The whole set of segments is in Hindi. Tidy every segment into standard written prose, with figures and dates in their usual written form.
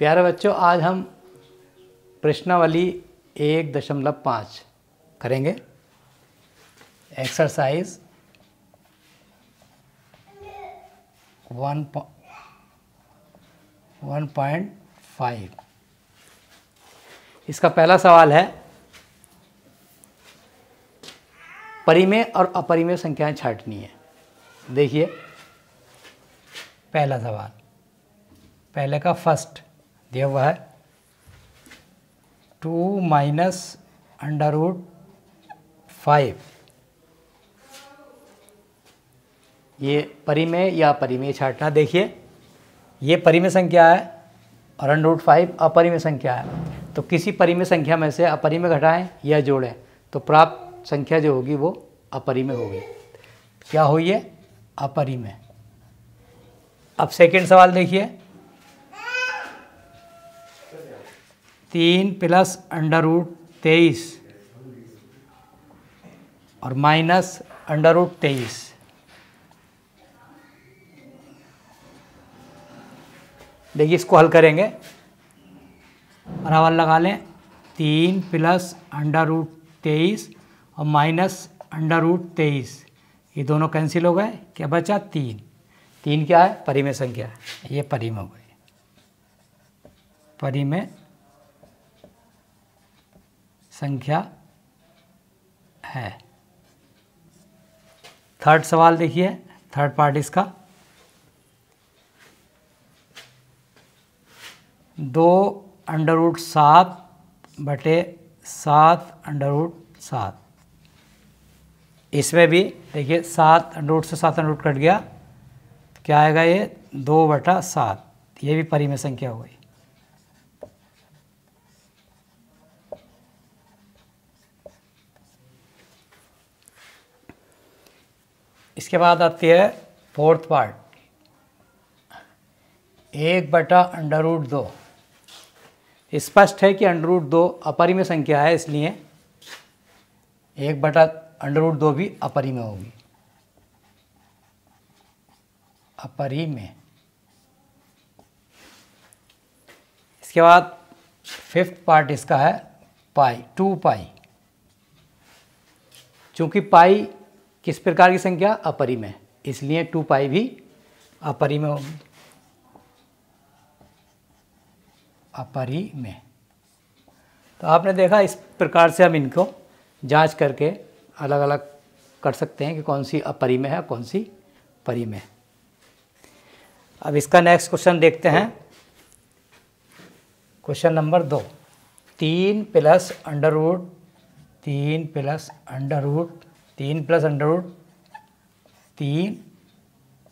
प्यारे बच्चों, आज हम प्रश्नावली 1.5 करेंगे। एक्सरसाइज 1.5। इसका पहला सवाल है, परिमेय और अपरिमेय संख्याएं छांटनी है। देखिए पहला सवाल, पहले का फर्स्ट दिया हुआ है 2 - √5। ये परिमेय या अपरिमेय छांटना। देखिए ये परिमेय संख्या है और √5 अपरिमेय संख्या है, तो किसी परिमेय संख्या में से अपरिमेय घटाएं या जोड़ें तो प्राप्त संख्या जो होगी वो अपरिमेय होगी। क्या हुई है? अपरिमेय। अब सेकंड सवाल देखिए, 3 + √23 और -√23। देखिए इसको हल करेंगे, बराबर लगा लें। 3 + √23 और -√23, ये दोनों कैंसिल हो गए। क्या बचा? 3। 3 क्या है? परिमेय संख्या है, ये परिमेय हो गई। परिमेय संख्या है। थर्ड सवाल देखिए, थर्ड पार्ट इसका, 2 √7 बटे 7 √7। इसमें भी देखिए 7 √ से 7 √ कट गया, क्या आएगा? ये 2/7। ये भी परिमेय संख्या हो गई। इसके बाद आती है फोर्थ पार्ट, 1/√2। स्पष्ट है कि √2 अपरिमेय संख्या है, इसलिए 1/√2 भी अपरिमेय होगी। अपरिमेय। इसके बाद फिफ्थ पार्ट इसका है पाई, 2π। चूंकि पाई किस प्रकार की संख्या? अपरिमेय, इसलिए 2π भी अपरिमेय होगी। अपरिमेय। तो आपने देखा, इस प्रकार से हम इनको जांच करके अलग अलग कर सकते हैं कि कौन सी अपरिमेय है, कौन सी परिमेय। अब इसका नेक्स्ट क्वेश्चन देखते हैं। क्वेश्चन नंबर 2, 3 + √3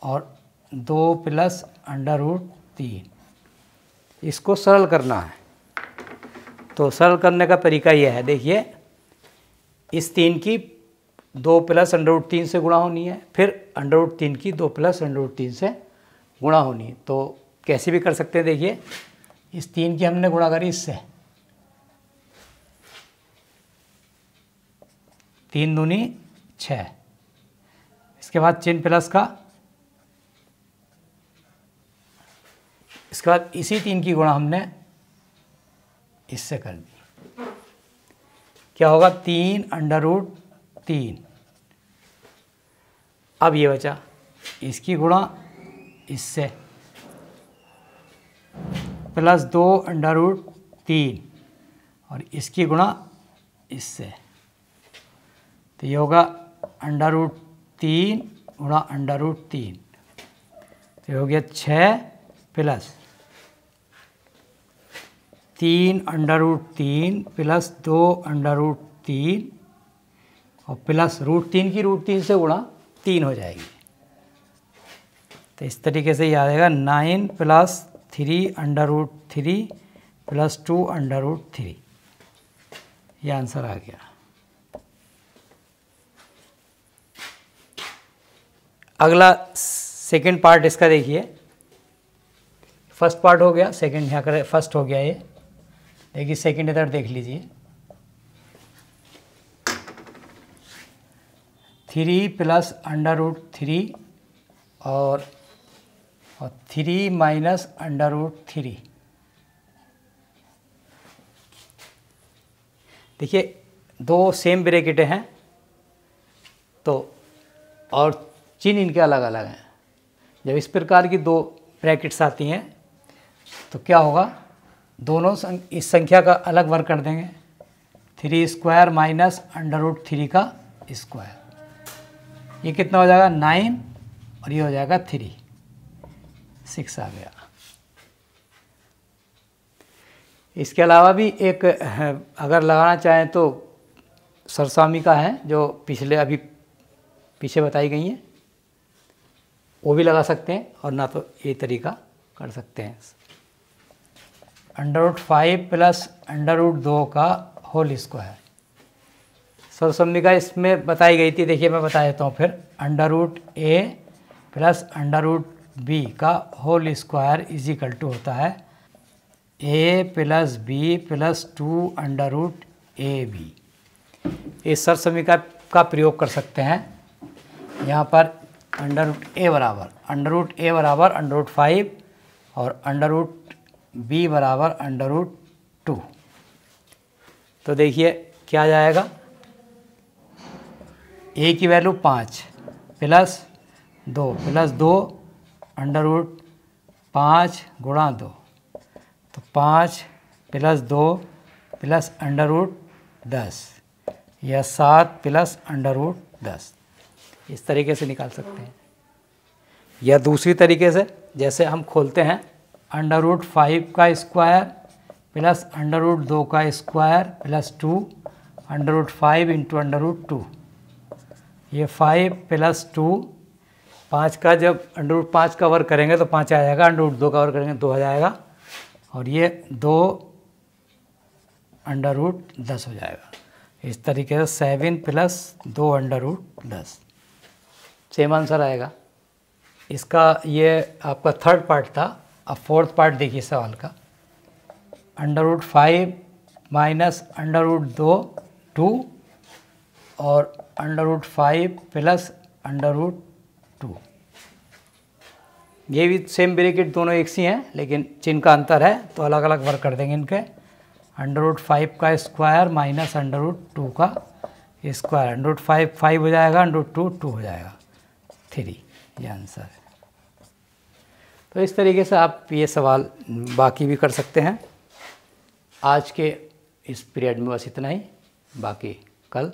और 2 + √3। इसको सरल करना है। तो सरल करने का तरीका यह है, देखिए इस 3 की 2 + √3 से गुणा होनी है, फिर √3 की 2 + √3 से गुणा होनी है। तो कैसे भी कर सकते हैं। देखिए इस 3 की हमने गुणा करी इससे, 3 दूनी 6। इसके बाद चिन्ह प्लस का, इसके बाद इसी 3 की गुणा हमने इससे कर दी। क्या होगा? 3 √3। अब ये बचा, इसकी गुणा इससे, प्लस 2 √3 और इसकी गुणा इससे। तो ये होगा √3 गुणा √3। तो ये हो गया 6 प्लस 3 √3 प्लस 2 √3 और प्लस √3 की √3 से गुणा 3 हो जाएगी। तो इस तरीके से याद आएगा, 9 + 3 √3 प्लस 2 √3। ये आंसर आ गया। अगला सेकंड पार्ट इसका देखिए, फर्स्ट पार्ट हो गया, सेकंड यहाँ कर फर्स्ट हो गया। ये देखिए सेकंड इधर देख लीजिए, 3 + √3 और 3 - √3। देखिए दो सेम ब्रैकेटें हैं तो और चिन्ह इनके अलग अलग हैं। जब इस प्रकार की दो ब्रैकेट्स आती हैं तो क्या होगा, दोनों इस संख्या का अलग वर्ग कर देंगे, 3 स्क्वायर माइनस √3 का स्क्वायर। ये कितना हो जाएगा 9 और ये हो जाएगा 3, 6 आ गया। इसके अलावा भी एक अगर लगाना चाहें तो सरसामी का है जो अभी पीछे बताई गई हैं, वो भी लगा सकते हैं, और ना तो ये तरीका कर सकते हैं। √5 प्लस √2 का होल स्क्वायर सरसामी का इसमें बताई गई थी। देखिए मैं बता देता हूँ फिर, √a प्लस √b का whole square is equal to होता है a plus b plus 2 √ab। इस सरसमीका का प्रयोग कर सकते हैं। यहाँ पर √a बराबर √5 और √b बराबर √2। तो देखिए क्या आ जाएगा, a की वैल्यू 5 प्लस 2 √5 गुणा 2, तो 5 प्लस 2 प्लस √10 या 7 प्लस √10। इस तरीके से निकाल सकते हैं। या दूसरी तरीके से जैसे हम खोलते हैं √5 का स्क्वायर प्लस √2 का स्क्वायर प्लस 2 √5 इंटू √2, ये 5 प्लस 2, 5 का जब √5 का वर्ग करेंगे तो 5 आ जाएगा, √2 का वर्ग करेंगे 2 आ जाएगा, और ये 2 √10 हो जाएगा। इस तरीके से 7 प्लस 2 √10 सेम आंसर आएगा। इसका ये आपका थर्ड पार्ट था। अब फोर्थ पार्ट देखिए सवाल का, √5 माइनस √2 2 और √5 प्लस √2। ये भी सेम ब्रैकेट दोनों एक सी हैं लेकिन चिन्ह का अंतर है तो अलग अलग वर्क कर देंगे इनके। √5 का स्क्वायर माइनस √2 का स्क्वायर, √5 5 हो जाएगा, √2 2 हो जाएगा, 3। ये आंसर है। तो इस तरीके से आप ये सवाल बाकी भी कर सकते हैं। आज के इस पीरियड में बस इतना ही, बाकी कल